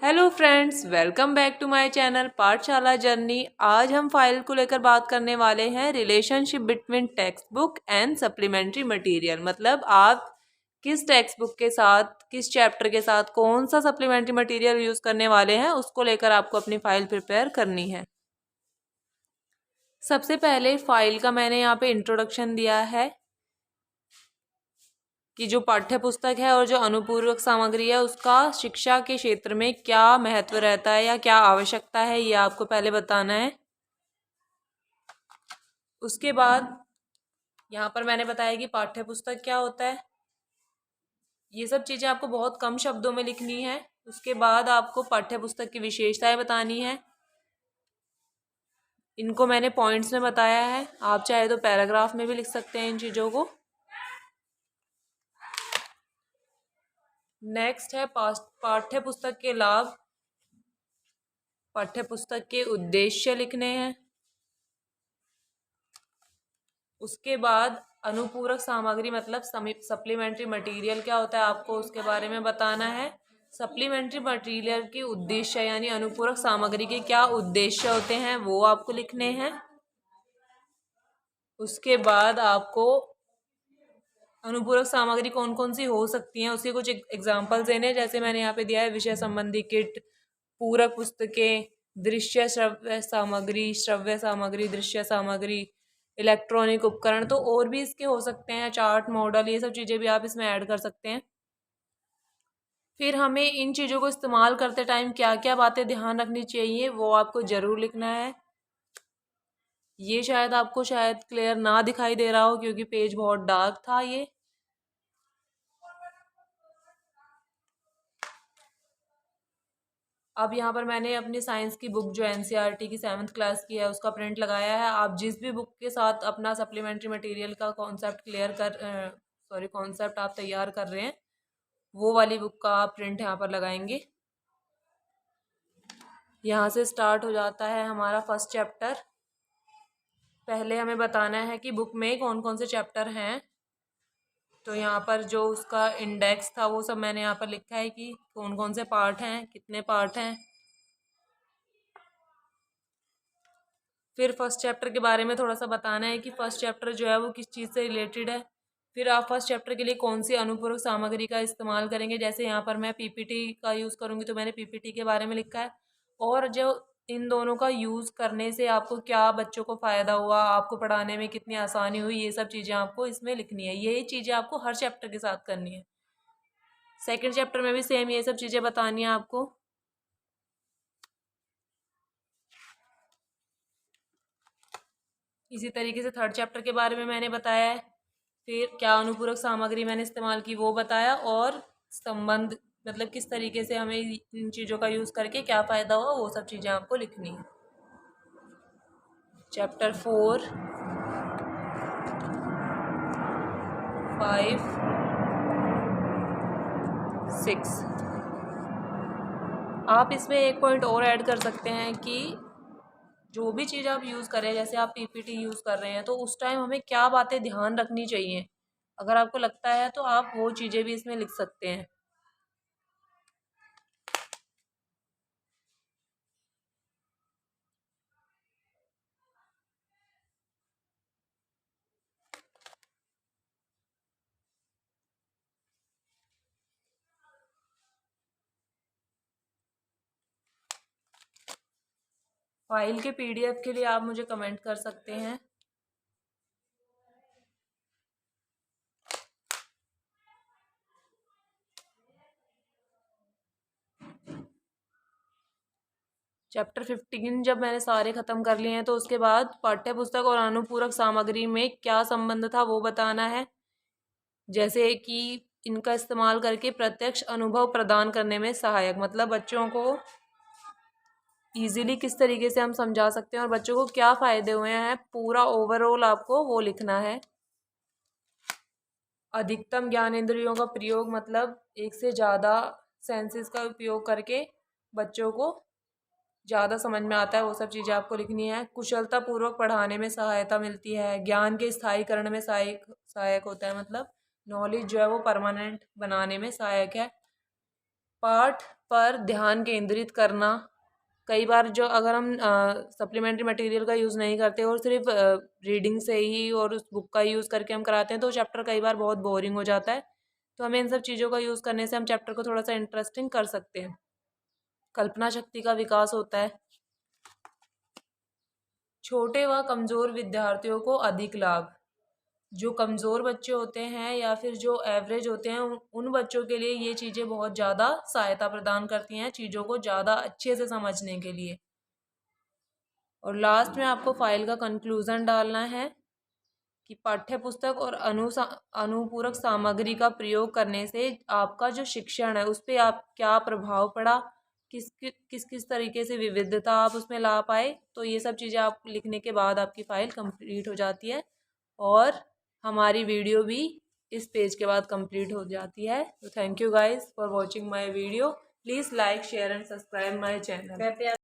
Hello friends, welcome back to my channel Pathshala journey. आज हम file को लेकर बात करने वाले हैं relationship between text book and supplementary material. मतलब आप किस टेक्स्ट बुक के साथ, किस चैप्टर के साथ कौन सा सप्लीमेंट्री मटेरियल यूज़ करने वाले हैं, उसको लेकर आपको अपनी फाइल प्रिपेयर करनी है। सबसे पहले फाइल का मैंने यहाँ पे इंट्रोडक्शन दिया है कि जो पाठ्य पुस्तक है और जो अनुपूरक सामग्री है उसका शिक्षा के क्षेत्र में क्या महत्व रहता है या क्या आवश्यकता है, ये आपको पहले बताना है। उसके बाद यहाँ पर मैंने बताया कि पाठ्य पुस्तक क्या होता है। ये सब चीज़ें आपको बहुत कम शब्दों में लिखनी है। उसके बाद आपको पाठ्य पुस्तक की विशेषताएं बतानी है। इनको मैंने पॉइंट्स में बताया है, आप चाहे तो पैराग्राफ में भी लिख सकते हैं इन चीज़ों को। नेक्स्ट है पाठ्य पुस्तक के लाभ, पाठ्य पुस्तक के उद्देश्य लिखने हैं। उसके बाद अनुपूरक सामग्री मतलब सप्लीमेंट्री मटेरियल क्या होता है, आपको उसके बारे में बताना है। सप्लीमेंट्री मटेरियल के उद्देश्य यानी अनुपूरक सामग्री के क्या उद्देश्य होते हैं वो आपको लिखने हैं। उसके बाद आपको अनुपूरक सामग्री कौन कौन सी हो सकती हैं उसके कुछ एग्जाम्पल्स देने, जैसे मैंने यहाँ पे दिया है विषय संबंधी किट, पूरक पुस्तकें, दृश्य श्रव्य सामग्री, दृश्य सामग्री, इलेक्ट्रॉनिक उपकरण। तो और भी इसके हो सकते हैं, चार्ट, मॉडल, ये सब चीज़ें भी आप इसमें ऐड कर सकते हैं। फिर हमें इन चीज़ों को इस्तेमाल करते टाइम क्या क्या बातें ध्यान रखनी चाहिए वो आपको ज़रूर लिखना है। ये शायद आपको क्लियर ना दिखाई दे रहा हो क्योंकि पेज बहुत डार्क था ये। अब यहाँ पर मैंने अपनी साइंस की बुक जो एनसीईआरटी की 7th क्लास की है उसका प्रिंट लगाया है। आप जिस भी बुक के साथ अपना सप्लीमेंट्री मटेरियल का कॉन्सेप्ट आप तैयार कर रहे हैं वो वाली बुक का आप प्रिंट यहाँ पर लगाएंगे। यहाँ से स्टार्ट हो जाता है हमारा फर्स्ट चैप्टर। पहले हमें बताना है कि बुक में कौन कौन से चैप्टर हैं। तो यहाँ पर जो उसका इंडेक्स था वो सब मैंने यहाँ पर लिखा है कि कौन कौन से पार्ट हैं, कितने पार्ट हैं। फिर फर्स्ट चैप्टर के बारे में थोड़ा सा बताना है कि फर्स्ट चैप्टर जो है वो किस चीज़ से रिलेटेड है। फिर आप फर्स्ट चैप्टर के लिए कौन सी अनुपूरक सामग्री का इस्तेमाल करेंगे, जैसे यहाँ पर मैं पीपीटी का यूज़ करूँगी तो मैंने पीपीटी के बारे में लिखा है। और जो इन दोनों का यूज़ करने से आपको क्या बच्चों को फ़ायदा हुआ, आपको पढ़ाने में कितनी आसानी हुई, ये सब चीज़ें आपको इसमें लिखनी है। यही चीज़ें आपको हर चैप्टर के साथ करनी है। सेकेंड चैप्टर में भी सेम ये सब चीज़ें बतानी है आपको। इसी तरीके से थर्ड चैप्टर के बारे में मैंने बताया है। फिर क्या अनुपूरक सामग्री मैंने इस्तेमाल की वो बताया, और संबंध मतलब किस तरीके से हमें इन चीज़ों का यूज़ करके क्या फ़ायदा हुआ वो सब चीज़ें आपको लिखनी है। चैप्टर 4, 5, 6। आप इसमें एक पॉइंट और ऐड कर सकते हैं कि जो भी चीज़ आप यूज़ करें, जैसे आप पीपीटी यूज़ कर रहे हैं तो उस टाइम हमें क्या बातें ध्यान रखनी चाहिए। अगर आपको लगता है तो आप वो चीज़ें भी इसमें लिख सकते हैं। फाइल के पीडीएफ के लिए आप मुझे कमेंट कर सकते हैं। चैप्टर 15 जब मैंने सारे ख़त्म कर लिए हैं तो उसके बाद पाठ्य पुस्तक और अनुपूरक सामग्री में क्या संबंध था वो बताना है। जैसे कि इनका इस्तेमाल करके प्रत्यक्ष अनुभव प्रदान करने में सहायक, मतलब बच्चों को इजीली किस तरीके से हम समझा सकते हैं और बच्चों को क्या फ़ायदे हुए हैं, पूरा ओवरऑल आपको वो लिखना है। अधिकतम ज्ञानेंद्रियों का प्रयोग मतलब एक से ज़्यादा सेंसेस का उपयोग करके बच्चों को ज़्यादा समझ में आता है, वो सब चीज़ें आपको लिखनी है। कुशलता पूर्वक पढ़ाने में सहायता मिलती है, ज्ञान के स्थायीकरण में सहायक होता है, मतलब नॉलेज जो है वो परमानेंट बनाने में सहायक है। पाठ पर ध्यान केंद्रित करना। कई बार जो अगर हम सप्लीमेंट्री मटेरियल का यूज़ नहीं करते और सिर्फ रीडिंग से ही और उस बुक का यूज़ करके हम कराते हैं तो चैप्टर कई बार बहुत बोरिंग हो जाता है। तो हमें इन सब चीज़ों का यूज़ करने से हम चैप्टर को थोड़ा सा इंटरेस्टिंग कर सकते हैं। कल्पना शक्ति का विकास होता है। छोटे व कमज़ोर विद्यार्थियों को अधिक लाभ। जो कमज़ोर बच्चे होते हैं या फिर जो एवरेज होते हैं उन बच्चों के लिए ये चीज़ें बहुत ज़्यादा सहायता प्रदान करती हैं चीज़ों को ज़्यादा अच्छे से समझने के लिए। और लास्ट में आपको फाइल का कंक्लूज़न डालना है कि पाठ्य पुस्तक और अनुपूरक सामग्री का प्रयोग करने से आपका जो शिक्षण है उस पर आप क्या प्रभाव पड़ा, किस किस तरीके से विविधता आप उसमें ला पाए। तो ये सब चीज़ें आप लिखने के बाद आपकी फ़ाइल कंप्लीट हो जाती है और हमारी वीडियो भी इस पेज के बाद कंप्लीट हो जाती है। तो thank you guys for watching my video. Please like share and subscribe my channel.